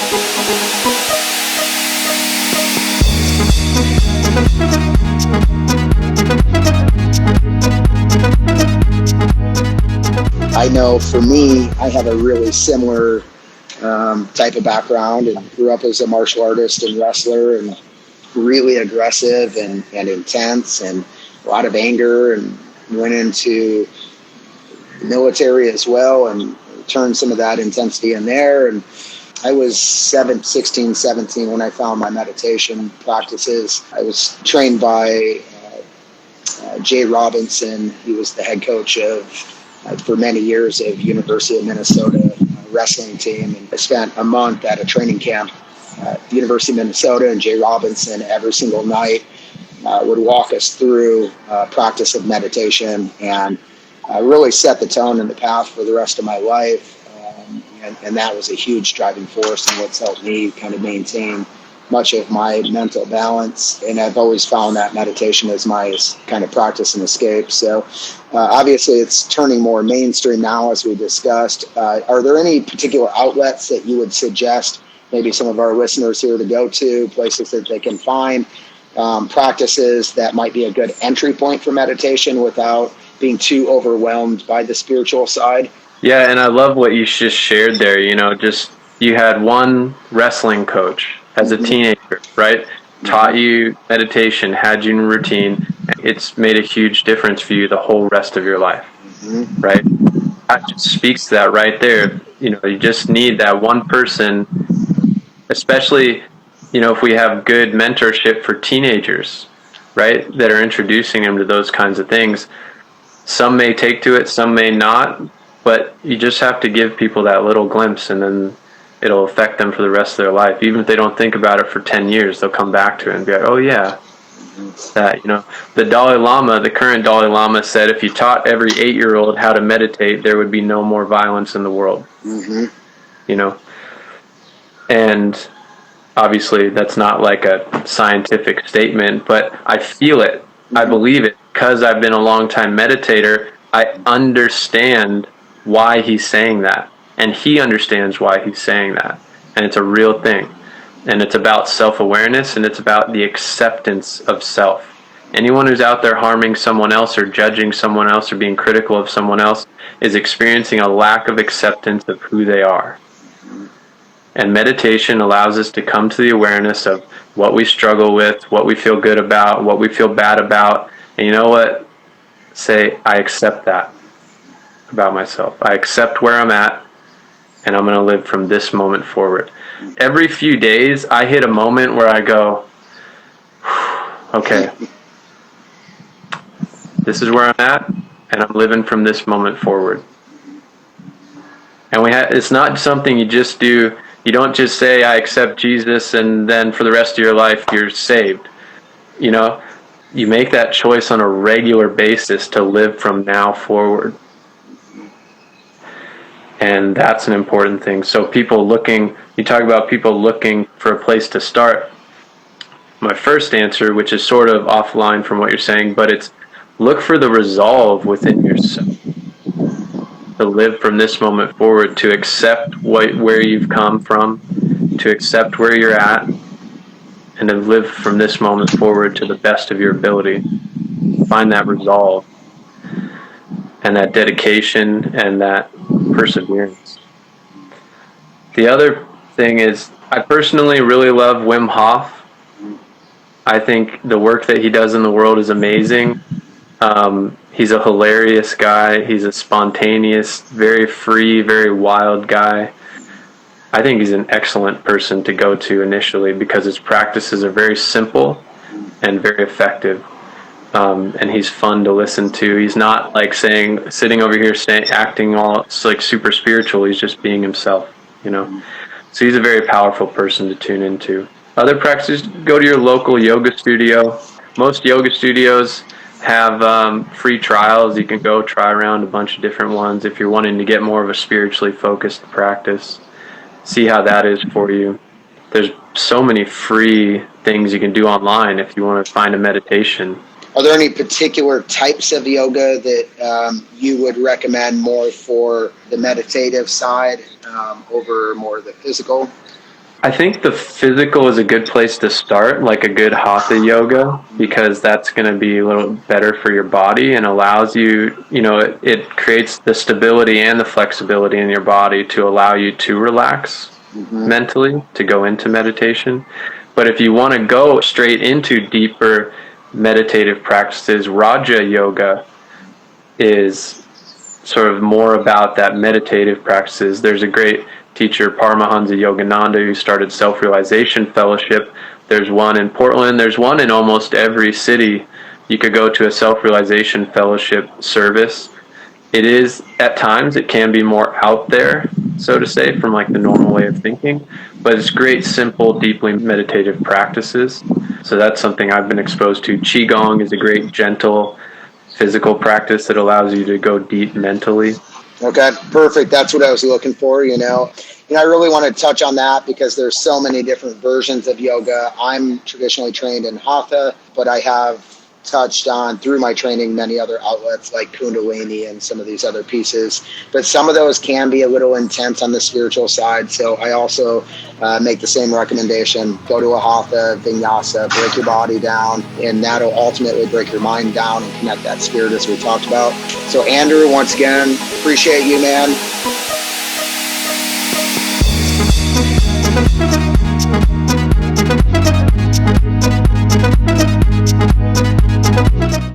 I know for me, I have a really similar type of background and grew up as a martial artist and wrestler, and really aggressive and intense and a lot of anger, and went into the military as well and turned some of that intensity in there. And I was 16, 17 when I found my meditation practices. I was trained by Jay Robinson. He was the head coach of, for many years, of University of Minnesota wrestling team. And I spent a month at a training camp at the University of Minnesota, and Jay Robinson every single night would walk us through practice of meditation, and really set the tone and the path for the rest of my life. And that was a huge driving force in what's helped me kind of maintain much of my mental balance. And I've always found that meditation as my kind of practice and escape. So obviously it's turning more mainstream now, as we discussed. Are there any particular outlets that you would suggest maybe some of our listeners here to go to, places that they can find practices that might be a good entry point for meditation without being too overwhelmed by the spiritual side? Yeah, and I love what you just shared there. Just you had one wrestling coach as a teenager, right? Taught you meditation, had you in routine. It's made a huge difference for you the whole rest of your life, right? That just speaks to that right there. You just need that one person, especially, if we have good mentorship for teenagers, right, that are introducing them to those kinds of things. Some may take to it, some may not, but you just have to give people that little glimpse, and then it'll affect them for the rest of their life. Even if they don't think about it for 10 years, they'll come back to it and be like, oh yeah, that, the Dalai Lama, the current Dalai Lama, said if you taught every 8-year-old how to meditate, there would be no more violence in the world. And obviously that's not like a scientific statement, but I feel it. I believe it because I've been a long time meditator. I understand why he's saying that, and he understands why he's saying that, and it's a real thing. And it's about self-awareness, and it's about the acceptance of self. Anyone who's out there harming someone else or judging someone else or being critical of someone else is experiencing a lack of acceptance of who they are. And meditation allows us to come to the awareness of what we struggle with, what we feel good about, what we feel bad about. And you know what? Say, I accept that about myself. I accept where I'm at, and I'm going to live from this moment forward. Every few days, I hit a moment where I go, okay, this is where I'm at, and I'm living from this moment forward. And it's not something you just do. You don't just say, I accept Jesus, and then for the rest of your life, you're saved. You make that choice on a regular basis to live from now forward. And that's an important thing. So you talk about people looking for a place to start. My first answer, which is sort of offline from what you're saying, but it's look for the resolve within yourself to live from this moment forward, to accept where you've come from, to accept where you're at, and to live from this moment forward to the best of your ability. Find that resolve and that dedication and that perseverance. The other thing is, I personally really love Wim Hof. I think the work that he does in the world is amazing. He's a hilarious guy. He's a spontaneous, very free, very wild guy. I think he's an excellent person to go to initially because his practices are very simple and very effective. And he's fun to listen to. He's not like sitting over here acting all like super spiritual. He's just being himself, So he's a very powerful person to tune into. Other practices, go to your local yoga studio. Most yoga studios have free trials. You can go try around a bunch of different ones if you're wanting to get more of a spiritually focused practice. See how that is for you. There's so many free things you can do online if you want to find a meditation. Are there any particular types of yoga that you would recommend more for the meditative side over more the physical? I think the physical is a good place to start, like a good hatha yoga, because that's going to be a little better for your body and allows you, it creates the stability and the flexibility in your body to allow you to relax mentally, to go into meditation. But if you want to go straight into deeper meditative practices, Raja Yoga is sort of more about that meditative practices. There's a great teacher, Paramahansa Yogananda, who started Self-Realization Fellowship. There's one in Portland. There's one in almost every city. You could go to a Self-Realization Fellowship service. It is, at times, it can be more out there, so to say, from like the normal way of thinking, but it's great, simple, deeply meditative practices. So that's something I've been exposed to. Qigong is a great, gentle, physical practice that allows you to go deep mentally. Okay, perfect. That's what I was looking for, I really want to touch on that because there's so many different versions of yoga. I'm traditionally trained in Hatha, but I have touched on through my training many other outlets like Kundalini and some of these other pieces. But some of those can be a little intense on the spiritual side. So I also make the same recommendation. Go to a Hatha, Vinyasa, break your body down, and that'll ultimately break your mind down and connect that spirit as we talked about. So Andrew, once again, appreciate you, man.